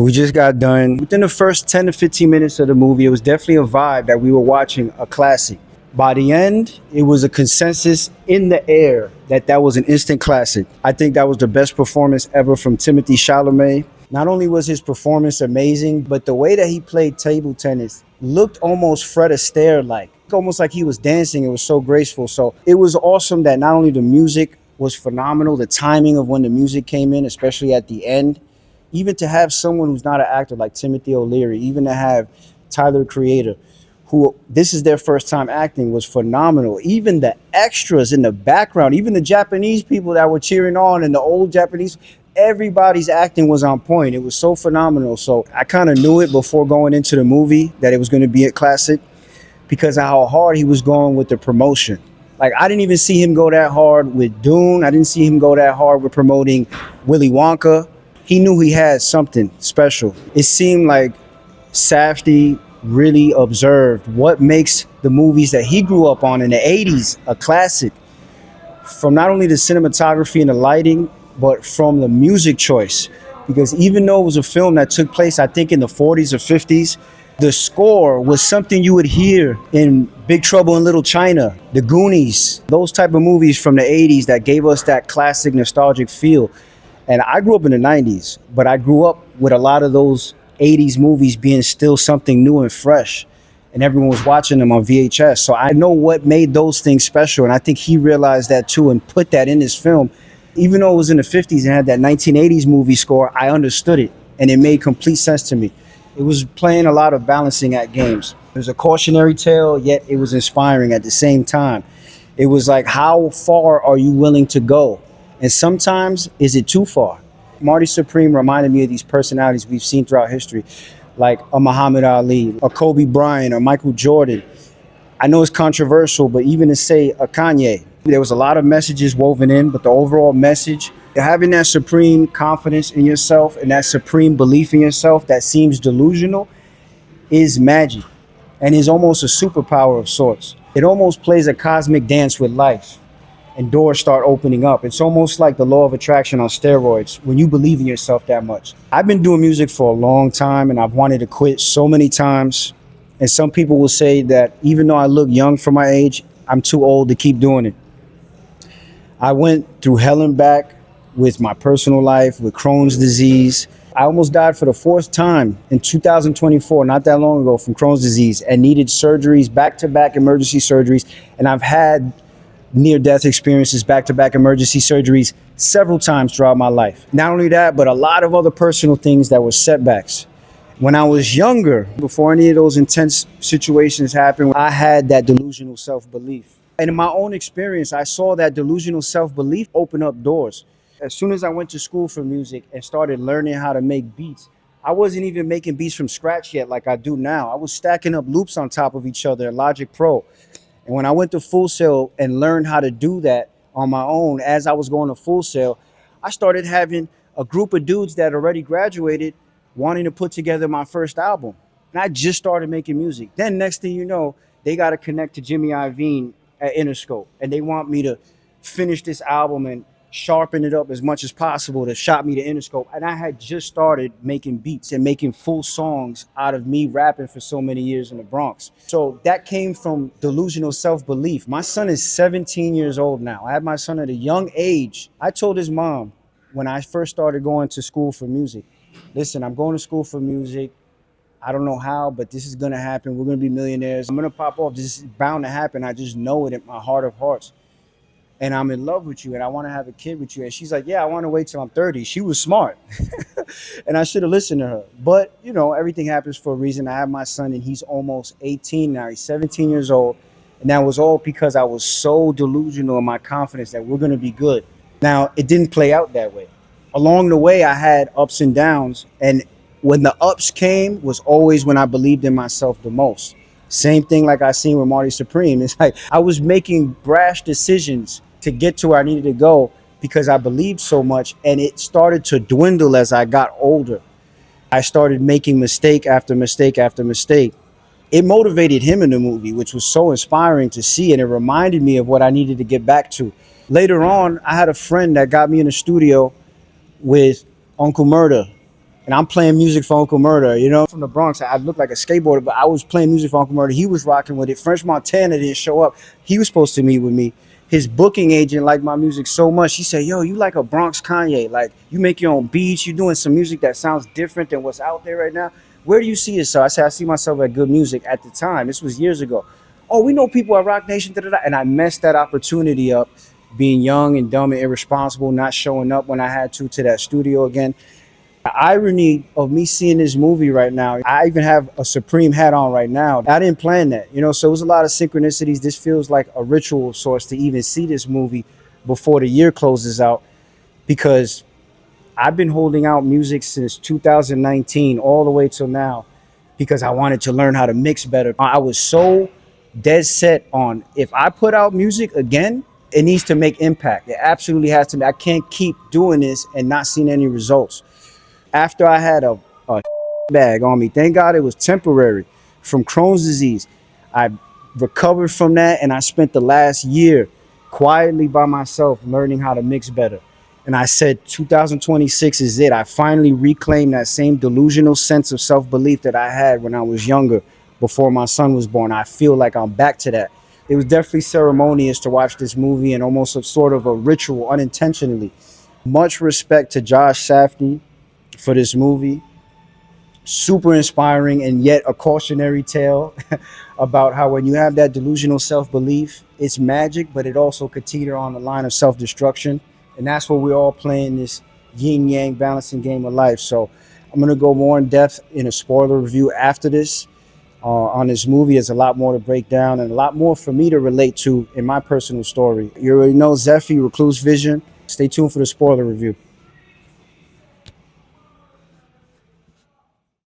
We just got done. Within the first 10 to 15 minutes of the movie, it was definitely a vibe that we were watching a classic. By the end, it was a consensus in the air that that was an instant classic. I think that was the best performance ever from Timothée Chalamet. Not only was his performance amazing, but the way that he played table tennis looked almost Fred Astaire-like. Almost like he was dancing. It was so graceful. So it was awesome that not only the music was phenomenal, the timing of when the music came in, especially at the end, even to have someone who's not an actor like Timothy O'Leary, even to have Tyler Creator, who this is their first time acting, was phenomenal. Even the extras in the background, even the Japanese people that were cheering on and the old Japanese, everybody's acting was on point. It was so phenomenal. So I kind of knew it before going into the movie that it was going to be a classic because of how hard he was going with the promotion. Like, I didn't even see him go that hard with Dune. I didn't see him go that hard with promoting Willy Wonka. He knew he had something special. It seemed like Safdie really observed what makes the movies that he grew up on in the 80s a classic, from not only the cinematography and the lighting, but from the music choice. Because even though it was a film that took place, I think, in the 40s or 50s, the score was something you would hear in Big Trouble in Little China, The Goonies, those type of movies from the 80s that gave us that classic nostalgic feel. And I grew up in the 90s, but I grew up with a lot of those 80s movies being still something new and fresh. And everyone was watching them on VHS. So I know what made those things special. And I think he realized that too and put that in his film. Even though it was in the 50s and had that 1980s movie score, I understood it. And it made complete sense to me. It was playing a lot of balancing act games. It was a cautionary tale, yet it was inspiring at the same time. It was like, how far are you willing to go? And sometimes, is it too far? Marty Supreme reminded me of these personalities we've seen throughout history, like a Muhammad Ali, a Kobe Bryant, or Michael Jordan. I know it's controversial, but even to say a Kanye, there was a lot of messages woven in, but the overall message, having that supreme confidence in yourself and that supreme belief in yourself that seems delusional is magic and is almost a superpower of sorts. It almost plays a cosmic dance with life. And doors start opening up. It's almost like the law of attraction on steroids when you believe in yourself that much. I've been doing music for a long time and I've wanted to quit so many times. And some people will say that even though I look young for my age, I'm too old to keep doing it. I went through hell and back with my personal life, with Crohn's disease. I almost died for the fourth time in 2024, not that long ago, from Crohn's disease, and needed surgeries, back-to-back emergency surgeries. And I've had near-death experiences, back-to-back emergency surgeries several times throughout my life. Not only that, but a lot of other personal things that were setbacks. When I was younger, before any of those intense situations happened, I had that delusional self-belief. And in my own experience, I saw that delusional self-belief open up doors. As soon as I went to school for music and started learning how to make beats, I wasn't even making beats from scratch yet like I do now. I was stacking up loops on top of each other in Logic Pro. And when I went to Full Sail and learned how to do that on my own as I was going to Full Sail, I started having a group of dudes that already graduated wanting to put together my first album. And I just started making music. Then next thing you know, they got to connect to Jimmy Iovine at Interscope. And they want me to finish this album and sharpen it up as much as possible to shop me to Interscope. And I had just started making beats and making full songs out of me rapping for so many years in the Bronx. So that came from delusional self-belief. My son is 17 years old now. I had my son at a young age. I told his mom when I first started going to school for music, listen, I'm going to school for music. I don't know how, but this is going to happen. We're going to be millionaires. I'm going to pop off. This is bound to happen. I just know it in my heart of hearts. And I'm in love with you and I want to have a kid with you. And she's like, yeah, I want to wait till I'm 30. She was smart. And I should have listened to her. But, you know, everything happens for a reason. I have my son and he's almost 18 now. He's 17 years old. And that was all because I was so delusional in my confidence that we're going to be good. Now, it didn't play out that way. Along the way, I had ups and downs. And when the ups came was always when I believed in myself the most. Same thing like I seen with Marty Supreme. It's like I was making brash decisions to get to where I needed to go because I believed so much, and it started to dwindle as I got older. I started making mistake after mistake after mistake. It motivated him in the movie, which was so inspiring to see, and it reminded me of what I needed to get back to. Later on, I had a friend that got me in the studio with Uncle Murder, and I'm playing music for Uncle Murder. You know, from the Bronx, I look like a skateboarder, but I was playing music for Uncle Murder. He was rocking with it. French Montana didn't show up. He was supposed to meet with me. His booking agent liked my music so much. He said, "Yo, you like a Bronx Kanye? Like you make your own beats. You doing some music that sounds different than what's out there right now. Where do you see yourself?" I said, "I see myself at Good Music at the time. This was years ago." "Oh, we know people at Rock Nation." Da, da, da. And I messed that opportunity up, being young and dumb and irresponsible, not showing up when I had to that studio again. The irony of me seeing this movie right now, I even have a Supreme hat on right now. I didn't plan that, you know, so it was a lot of synchronicities. This feels like a ritual of sorts to even see this movie before the year closes out, because I've been holding out music since 2019 all the way till now because I wanted to learn how to mix better. I was so dead set on, if I put out music again, it needs to make impact. It absolutely has to. I can't keep doing this and not seeing any results. After I had a bag on me, thank God it was temporary, from Crohn's disease. I recovered from that, and I spent the last year quietly by myself learning how to mix better. And I said 2026 is it. I finally reclaimed that same delusional sense of self-belief that I had when I was younger, before my son was born. I feel like I'm back to that. It was definitely ceremonious to watch this movie, and almost a sort of a ritual unintentionally. Much respect to Josh Safdie for this movie. Super inspiring, and yet a cautionary tale about how when you have that delusional self-belief, it's magic, but it also could teeter on the line of self-destruction. And that's what we're all playing, this yin-yang balancing game of life. So I'm going to go more in depth in a spoiler review after this on this movie. There's a lot more to break down and a lot more for me to relate to in my personal story. You already know Zephy, Recluse Vision. Stay tuned for the spoiler review.